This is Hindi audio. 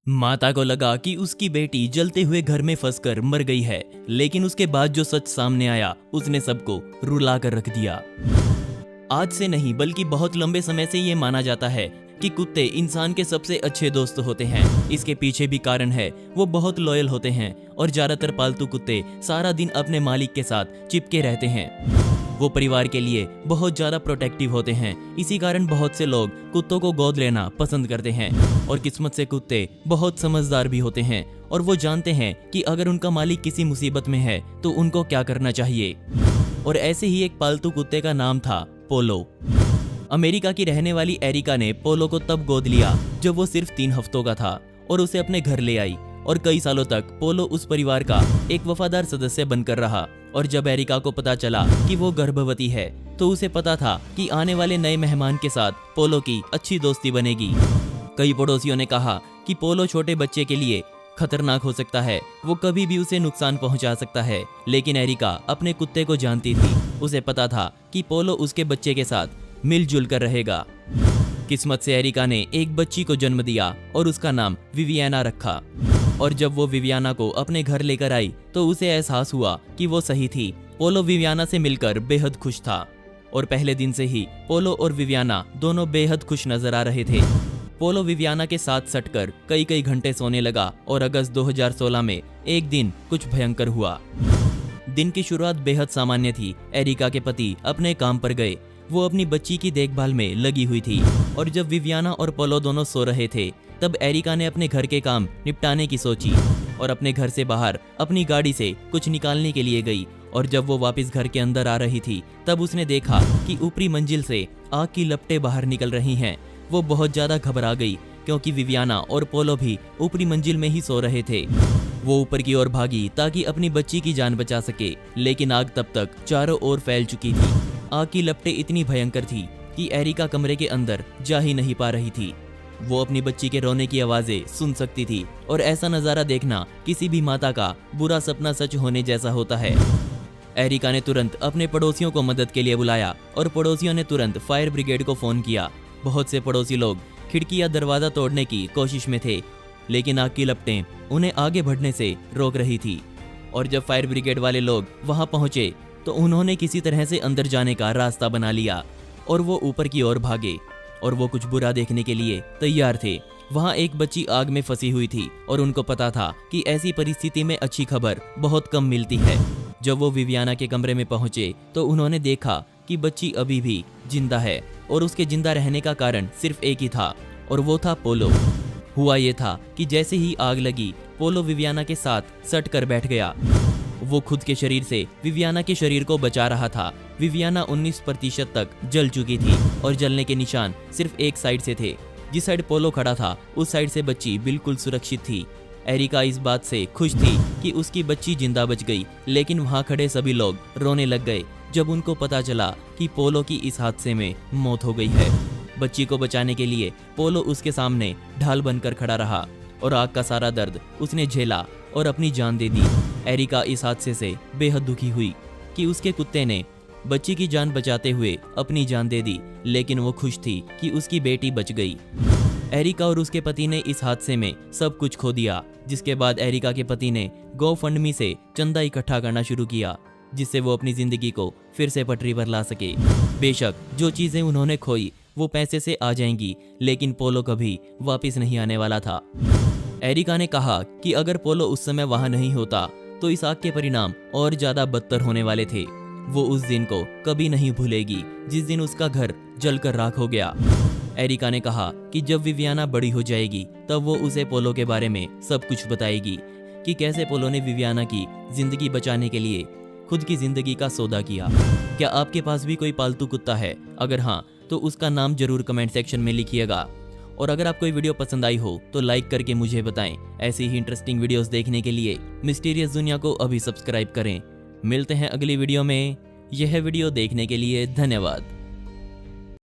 माता को लगा कि उसकी बेटी जलते हुए घर में फंसकर मर गई है, लेकिन उसके बाद जो सच सामने आया उसने सबको रुला कर रख दिया। आज से नहीं बल्कि बहुत लंबे समय से ये माना जाता है कि कुत्ते इंसान के सबसे अच्छे दोस्त होते हैं। इसके पीछे भी कारण है, वो बहुत लॉयल होते हैं और ज्यादातर पालतू कुत्ते सारा दिन अपने मालिक के साथ चिपके रहते हैं। वो परिवार के लिए बहुत ज्यादा प्रोटेक्टिव होते हैं। इसी कारण बहुत से लोग कुत्तों को गोद लेना पसंद करते हैं और किस्मत से कुत्ते बहुत समझदार भी होते हैं और वो जानते हैं कि अगर उनका मालिक किसी मुसीबत में है तो उनको क्या करना चाहिए। और ऐसे ही एक पालतू कुत्ते का नाम था पोलो। अमेरिका की रहने वाली एरिका ने पोलो को तब गोद लिया जब वो सिर्फ 3 हफ्तों का था और उसे अपने घर ले आई और कई सालों तक पोलो उस परिवार का एक वफादार सदस्य बनकर रहा। और जब एरिका को पता चला कि वो गर्भवती है तो उसे पता था कि आने वाले नए मेहमान के साथ पोलो की अच्छी दोस्ती बनेगी। कई पड़ोसियों ने कहा कि पोलो छोटे बच्चे के लिए खतरनाक हो सकता है, वो कभी भी उसे नुकसान पहुंचा सकता है। लेकिन एरिका अपने कुत्ते को जानती थी, उसे पता था कि पोलो उसके बच्चे के साथ मिलजुल कर रहेगा। किस्मत से एरिका ने एक बच्ची को जन्म दिया और उसका नाम विवियाना रखा। और जब वो विवियाना को अपने घर लेकर आई तो उसे एहसास हुआ कि वो सही थी। पोलो विवियाना से मिलकर बेहद खुश था और पहले दिन से ही पोलो और विवियाना दोनों बेहद खुश नजर आ रहे थे। पोलो विवियाना के साथ सटकर कई घंटे सोने लगा और अगस्त 2016 में एक दिन कुछ भयंकर हुआ। दिन की शुरुआत बेहद सामान्य थी। एरिका के पति अपने काम पर गए, वो अपनी बच्ची की देखभाल में लगी हुई थी और जब विवियाना और पोलो दोनों सो रहे थे तब एरिका ने अपने घर के काम निपटाने की सोची और अपने घर से बाहर अपनी गाड़ी से कुछ निकालने के लिए गई। और जब वो वापस घर के अंदर आ रही थी तब उसने देखा कि ऊपरी मंजिल से आग की लपटें बाहर निकल रही हैं। वो बहुत ज्यादा घबरा गई क्योंकि विवियाना और पोलो भी ऊपरी मंजिल में ही सो रहे थे। वो ऊपर की ओर भागी ताकि अपनी बच्ची की जान बचा सके, लेकिन आग तब तक चारों ओर फैल चुकी थी। आग की लपटें इतनी भयंकर थी कि एरिका कमरे के अंदर जा ही नहीं पा रही थी। वो अपनी बच्ची के रोने की आवाजें सुन सकती थी और ऐसा नजारा देखना किसी भी माता का बुरा सपना सच होने जैसा होता है। एरिका ने तुरंत अपने पड़ोसियों को मदद के लिए बुलाया और पड़ोसियों ने तुरंत फायर ब्रिगेड को फोन किया। बहुत से पड़ोसी लोग खिड़की या दरवाजा तोड़ने की कोशिश में थे, लेकिन आग की लपटें उन्हें आगे बढ़ने से रोक रही थी। और जब फायर ब्रिगेड वाले लोग वहां पहुंचे तो उन्होंने किसी तरह से अंदर जाने का रास्ता बना लिया और वो ऊपर की ओर भागे और वो कुछ बुरा देखने के लिए तैयार थे। वहां एक बच्ची आग में फंसी हुई थी और उनको पता था कि ऐसी परिस्थिति में अच्छी खबर बहुत कम मिलती है। जब वो विवियाना के कमरे में पहुंचे तो उन्होंने देखा कि बच्ची अभी भी जिंदा है और उसके जिंदा रहने का कारण सिर्फ एक ही था और वो था पोलो। हुआ ये था कि जैसे ही आग लगी पोलो विवियाना के साथ सट कर बैठ गया। वो खुद के शरीर से विवियाना के शरीर को बचा रहा था। विवियाना 19% तक जल चुकी थी और जलने के निशान सिर्फ एक साइड से थे। जिस साइड पोलो खड़ा था उस साइड से बच्ची बिल्कुल सुरक्षित थी। एरिका इस बात से खुश थी कि उसकी बच्ची जिंदा बच गई, लेकिन वहां खड़े सभी लोग रोने लग गए जब उनको पता चला कि पोलो की इस हादसे में मौत हो गई है। बच्ची को बचाने के लिए पोलो उसके सामने ढाल बनकर खड़ा रहा और आग का सारा दर्द उसने झेला और अपनी जान दे दी। एरिका इस हादसे से बेहद दुखी हुई कि उसके कुत्ते ने बच्ची की जान बचाते हुए अपनी जान दे दी, लेकिन वो खुश थी कि उसकी बेटी बच गई। एरिका और उसके पति ने इस हादसे में सब कुछ खो दिया, जिसके बाद एरिका के पति ने गोफंडमी से चंदा इकट्ठा करना शुरू किया, जिससे वो अपनी जिंदगी को फिर से पटरी पर ला सके। बेशक जो चीजें उन्होंने खोई वो पैसे से आ जाएंगी, लेकिन पोलो कभी वापस नहीं आने वाला था। एरिका ने कहा कि अगर पोलो उस समय वहां नहीं होता तो इस आग के परिणाम और ज्यादा बदतर होने वाले थे। वो उस दिन को कभी नहीं भूलेगी जिस दिन उसका घर जलकर राख हो गया। एरिका ने कहा कि जब विवियाना बड़ी हो जाएगी तब वो उसे पोलो के बारे में सब कुछ बताएगी कि कैसे पोलो ने विवियाना की जिंदगी बचाने के लिए खुद की जिंदगी का सौदा किया। क्या आपके पास भी कोई पालतू कुत्ता है? अगर हाँ तो उसका नाम जरूर कमेंट सेक्शन में लिखिएगा। और अगर आपको ये वीडियो पसंद आई हो तो लाइक करके मुझे बताएं। ऐसी ही इंटरेस्टिंग वीडियोस देखने के लिए मिस्टीरियस दुनिया को अभी सब्सक्राइब करें। मिलते हैं अगली वीडियो में। यह वीडियो देखने के लिए धन्यवाद।